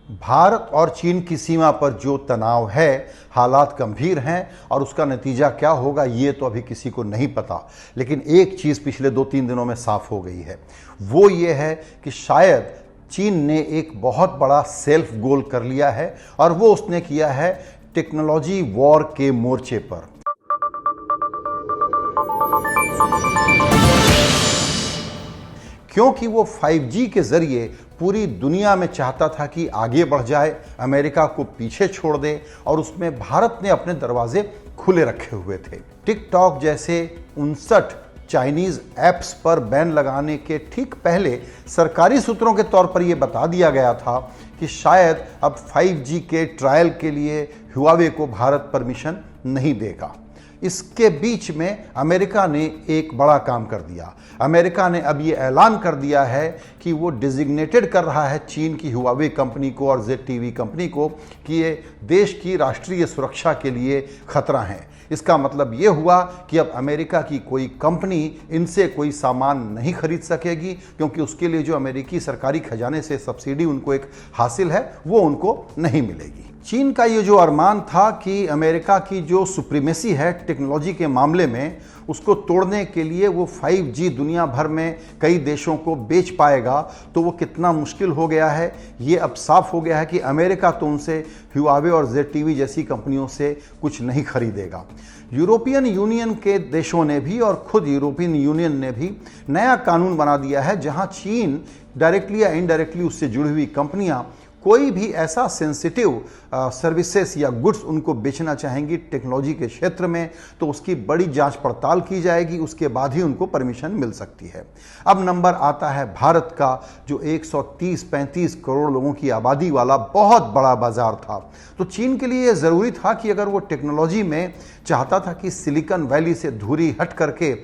भारत और चीन की सीमा पर जो तनाव है, हालात गंभीर हैं और उसका नतीजा क्या होगा ये तो अभी किसी को नहीं पता। लेकिन एक चीज़ पिछले 2-3 दिनों में साफ हो गई है, वो ये है कि शायद चीन ने एक बहुत बड़ा सेल्फ गोल कर लिया है और वो उसने किया है टेक्नोलॉजी वॉर के मोर्चे पर। क्योंकि वो 5G के जरिए पूरी दुनिया में चाहता था कि आगे बढ़ जाए, अमेरिका को पीछे छोड़ दे, और उसमें भारत ने अपने दरवाजे खुले रखे हुए थे। टिकटॉक जैसे 59 चाइनीज ऐप्स पर बैन लगाने के ठीक पहले सरकारी सूत्रों के तौर पर यह बता दिया गया था कि शायद अब 5G के ट्रायल के लिए हुआवे को भारत परमिशन नहीं देगा। इसके बीच में अमेरिका ने एक बड़ा काम कर दिया। अमेरिका ने अब ये ऐलान कर दिया है कि वो डिजिग्नेटेड कर रहा है चीन की हुआवे कंपनी को और ZTE कंपनी को कि ये देश की राष्ट्रीय सुरक्षा के लिए खतरा हैं। इसका मतलब ये हुआ कि अब अमेरिका की कोई कंपनी इनसे कोई सामान नहीं खरीद सकेगी, क्योंकि उसके लिए जो अमेरिकी सरकारी खजाने से सब्सिडी उनको एक हासिल है वो उनको नहीं मिलेगी। चीन का ये जो अरमान था कि अमेरिका की जो सुप्रीमेसी है टेक्नोलॉजी के मामले में, उसको तोड़ने के लिए वो 5G दुनिया भर में कई देशों को बेच पाएगा, तो वो कितना मुश्किल हो गया है ये अब साफ हो गया है कि अमेरिका तो उनसे हुआवे और ZTE जैसी कंपनियों से कुछ नहीं खरीदेगा। यूरोपियन यूनियन के देशों ने भी और खुद यूरोपियन यूनियन ने भी नया कानून बना दिया है, जहां चीन डायरेक्टली या इनडायरेक्टली उससे जुड़ी हुई कंपनियां कोई भी ऐसा सेंसिटिव सर्विसेज या गुड्स उनको बेचना चाहेंगी टेक्नोलॉजी के क्षेत्र में, तो उसकी बड़ी जांच पड़ताल की जाएगी, उसके बाद ही उनको परमिशन मिल सकती है। अब नंबर आता है भारत का, जो 130-135 करोड़ लोगों की आबादी वाला बहुत बड़ा बाजार था। तो चीन के लिए यह ज़रूरी था कि अगर वो टेक्नोलॉजी में चाहता था कि सिलिकॉन वैली से धुरी हट करके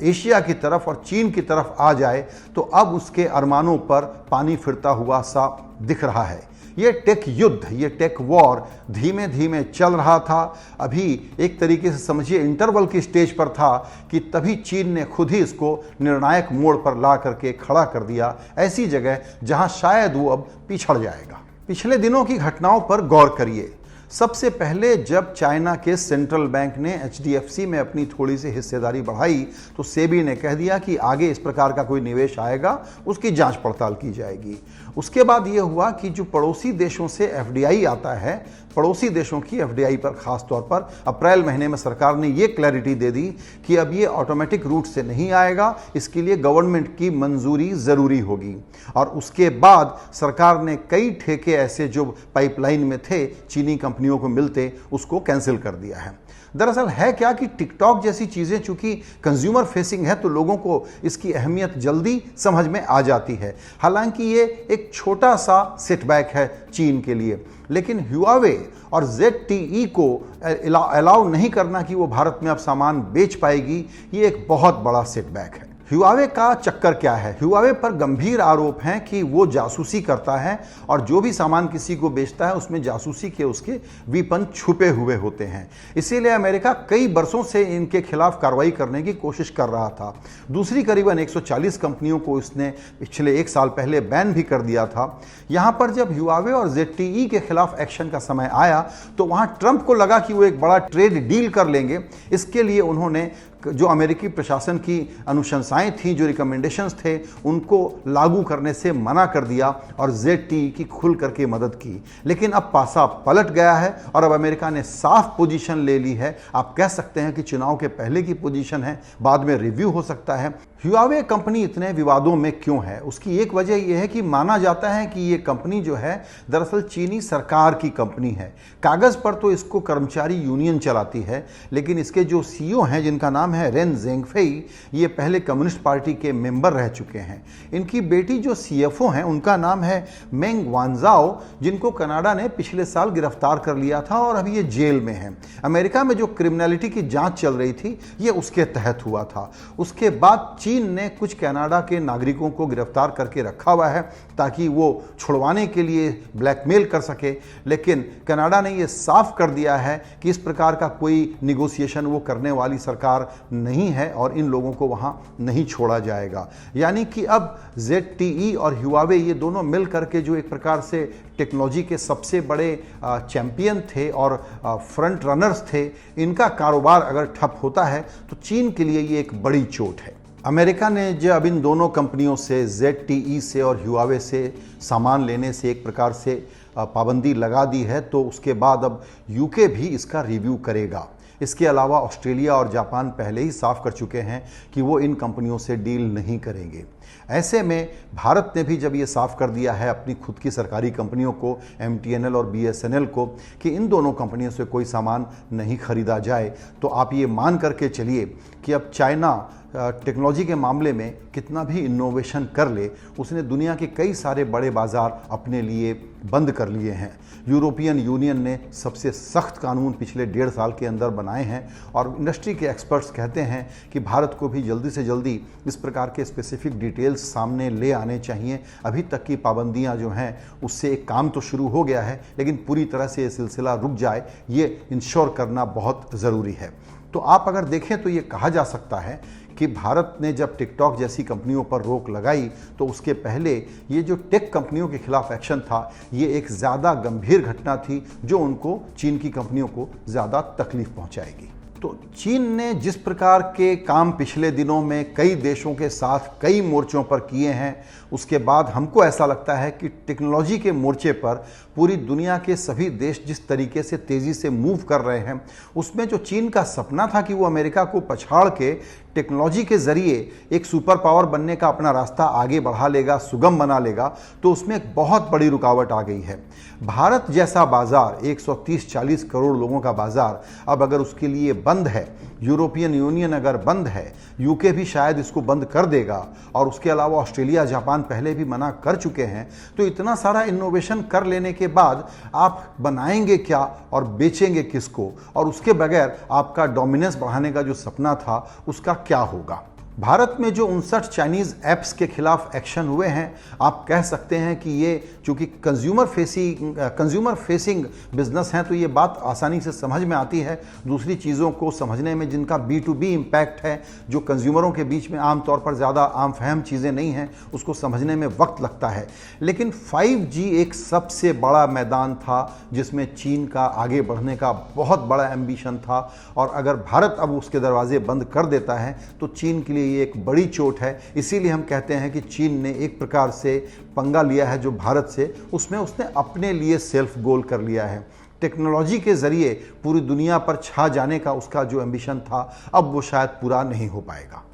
एशिया की तरफ और चीन की तरफ आ जाए, तो अब उसके अरमानों पर पानी फिरता हुआ सा दिख रहा है। ये टेक युद्ध, ये टेक वॉर धीमे धीमे चल रहा था। अभी एक तरीके से समझिए इंटरवल की स्टेज पर था कि तभी चीन ने खुद ही इसको निर्णायक मोड़ पर ला करके खड़ा कर दिया, ऐसी जगह जहां शायद वो अब पिछड़ जाएगा। पिछले दिनों की घटनाओं पर गौर करिए। सबसे पहले जब चाइना के सेंट्रल बैंक ने HDFC में अपनी थोड़ी सी हिस्सेदारी बढ़ाई, तो सेबी ने कह दिया कि आगे इस प्रकार का कोई निवेश आएगा उसकी जांच पड़ताल की जाएगी। उसके बाद ये हुआ कि जो पड़ोसी देशों से FDI आता है, पड़ोसी देशों की FDI पर खास तौर पर अप्रैल महीने में सरकार ने ये क्लैरिटी दे दी कि अब ये ऑटोमेटिक रूट से नहीं आएगा, इसके लिए गवर्नमेंट की मंजूरी ज़रूरी होगी। और उसके बाद सरकार ने कई ठेके ऐसे जो पाइपलाइन में थे चीनी कंपनियों को मिलते, उसको कैंसिल कर दिया है। दरअसल है क्या कि टिकटॉक जैसी चीज़ें चूंकि कंज्यूमर फेसिंग है, तो लोगों को इसकी अहमियत जल्दी समझ में आ जाती है। हालांकि ये एक छोटा सा सेटबैक है चीन के लिए, लेकिन हुआवे और ZTE को अलाउ नहीं करना कि वो भारत में अब सामान बेच पाएगी, ये एक बहुत बड़ा सेटबैक है। हुआवे का चक्कर क्या है? हुआवे पर गंभीर आरोप हैं कि वो जासूसी करता है और जो भी सामान किसी को बेचता है उसमें जासूसी के उसके विपन छुपे हुए होते हैं। इसीलिए अमेरिका कई बरसों से इनके खिलाफ कार्रवाई करने की कोशिश कर रहा था। दूसरी करीबन 140 कंपनियों को इसने पिछले 1 साल पहले बैन भी कर दिया था। यहाँ पर जब हुआवे और ZTE के खिलाफ एक्शन का समय आया, तो वहाँ ट्रंप को लगा कि वो एक बड़ा ट्रेड डील कर लेंगे। इसके लिए उन्होंने जो अमेरिकी प्रशासन की अनुशंसाएं थी, जो रिकमेंडेशंस थे, उनको लागू करने से मना कर दिया और ZTE की खुल करके मदद की। लेकिन अब पासा पलट गया है और अब अमेरिका ने साफ पोजीशन ले ली है। आप कह सकते हैं कि चुनाव के पहले की पोजीशन है, बाद में रिव्यू हो सकता है। हुआवे कंपनी इतने विवादों में क्यों है? उसकी एक वजह यह है कि माना जाता है कि ये कंपनी जो है दरअसल चीनी सरकार की कंपनी है। कागज़ पर तो इसको कर्मचारी यूनियन चलाती है, लेकिन इसके जो CEO हैं, जिनका नाम है रेन जेंगफेई, ये पहले कम्युनिस्ट पार्टी के मेंबर रह चुके हैं। इनकी बेटी जो CFO हैं, उनका नाम है मेंग वांजाओ, जिनको कनाडा ने पिछले साल गिरफ्तार कर लिया था और अभी ये जेल में हैं। अमेरिका में जो क्रिमिनलिटी की जांच चल रही थी, ये उसके तहत हुआ था। उसके बाद चीन ने कुछ कनाडा के नागरिकों को गिरफ्तार करके रखा हुआ है ताकि वो छुड़वाने के लिए ब्लैकमेल कर सके, लेकिन कनाडा ने ये साफ कर दिया है कि इस प्रकार का कोई निगोशिएशन वो करने वाली सरकार नहीं है और इन लोगों को वहाँ नहीं छोड़ा जाएगा। यानी कि अब ZTE और Huawei ये दोनों मिल करके जो एक प्रकार से टेक्नोलॉजी के सबसे बड़े चैंपियन थे और फ्रंट रनर्स थे, इनका कारोबार अगर ठप होता है तो चीन के लिए ये एक बड़ी चोट है। अमेरिका ने जब इन दोनों कंपनियों से ZTE से और Huawei से सामान लेने से एक प्रकार से पाबंदी लगा दी है, तो उसके बाद अब UK भी इसका रिव्यू करेगा। इसके अलावा ऑस्ट्रेलिया और जापान पहले ही साफ कर चुके हैं कि वो इन कंपनियों से डील नहीं करेंगे। ऐसे में भारत ने भी जब ये साफ कर दिया है अपनी खुद की सरकारी कंपनियों को, MTNL और BSNL को, कि इन दोनों कंपनियों से कोई सामान नहीं खरीदा जाए, तो आप ये मान करके चलिए कि अब चाइना टेक्नोलॉजी के मामले में कितना भी इनोवेशन कर ले, उसने दुनिया के कई सारे बड़े बाज़ार अपने लिए बंद कर लिए हैं। यूरोपियन यूनियन ने सबसे सख्त कानून पिछले 1.5 साल के अंदर बनाए हैं और इंडस्ट्री के एक्सपर्ट्स कहते हैं कि भारत को भी जल्दी से जल्दी इस प्रकार के स्पेसिफिक डिटेल्स सामने ले आने चाहिए। अभी तक की पाबंदियां जो हैं उससे एक काम तो शुरू हो गया है, लेकिन पूरी तरह से ये सिलसिला रुक जाए, ये इंश्योर करना बहुत ज़रूरी है। तो आप अगर देखें तो ये कहा जा सकता है कि भारत ने जब टिकटॉक जैसी कंपनियों पर रोक लगाई तो उसके पहले ये जो टेक कंपनियों के खिलाफ एक्शन था, ये एक ज़्यादा गंभीर घटना थी जो उनको, चीन की कंपनियों को ज़्यादा तकलीफ पहुंचाएगी। तो चीन ने जिस प्रकार के काम पिछले दिनों में कई देशों के साथ कई मोर्चों पर किए हैं, उसके बाद हमको ऐसा लगता है कि टेक्नोलॉजी के मोर्चे पर पूरी दुनिया के सभी देश जिस तरीके से तेज़ी से मूव कर रहे हैं, उसमें जो चीन का सपना था कि वो अमेरिका को पछाड़ के टेक्नोलॉजी के ज़रिए एक सुपर पावर बनने का अपना रास्ता आगे बढ़ा लेगा, सुगम बना लेगा, तो उसमें एक बहुत बड़ी रुकावट आ गई है। भारत जैसा बाज़ार, 130-140 करोड़ लोगों का बाज़ार, अब अगर उसके लिए बंद है, यूरोपियन यूनियन अगर बंद है, UK भी शायद इसको बंद कर देगा, और उसके अलावा ऑस्ट्रेलिया, जापान पहले भी मना कर चुके हैं, तो इतना सारा इनोवेशन कर लेने के बाद आप बनाएंगे क्या और बेचेंगे किसको, और उसके बगैर आपका डोमिनेंस बढ़ाने का जो सपना था उसका क्या होगा। भारत में जो 59 चाइनीज़ ऐप्स के खिलाफ एक्शन हुए हैं, आप कह सकते हैं कि ये चूँकि कंज्यूमर फेसिंग बिजनेस हैं, तो ये बात आसानी से समझ में आती है। दूसरी चीज़ों को समझने में जिनका B2B इम्पैक्ट है, जो कंज्यूमरों के बीच में आमतौर पर ज़्यादा आम फहम चीज़ें नहीं हैं, उसको समझने में वक्त लगता है। लेकिन 5G एक सबसे बड़ा मैदान था जिसमें चीन का आगे बढ़ने का बहुत बड़ा एम्बिशन था, और अगर भारत अब उसके दरवाजे बंद कर देता है तो चीन के लिए ये एक बड़ी चोट है। इसीलिए हम कहते हैं कि चीन ने एक प्रकार से पंगा लिया है जो भारत से, उसमें उसने अपने लिए सेल्फ गोल कर लिया है। टेक्नोलॉजी के ज़रिए पूरी दुनिया पर छा जाने का उसका जो एम्बिशन था, अब वो शायद पूरा नहीं हो पाएगा।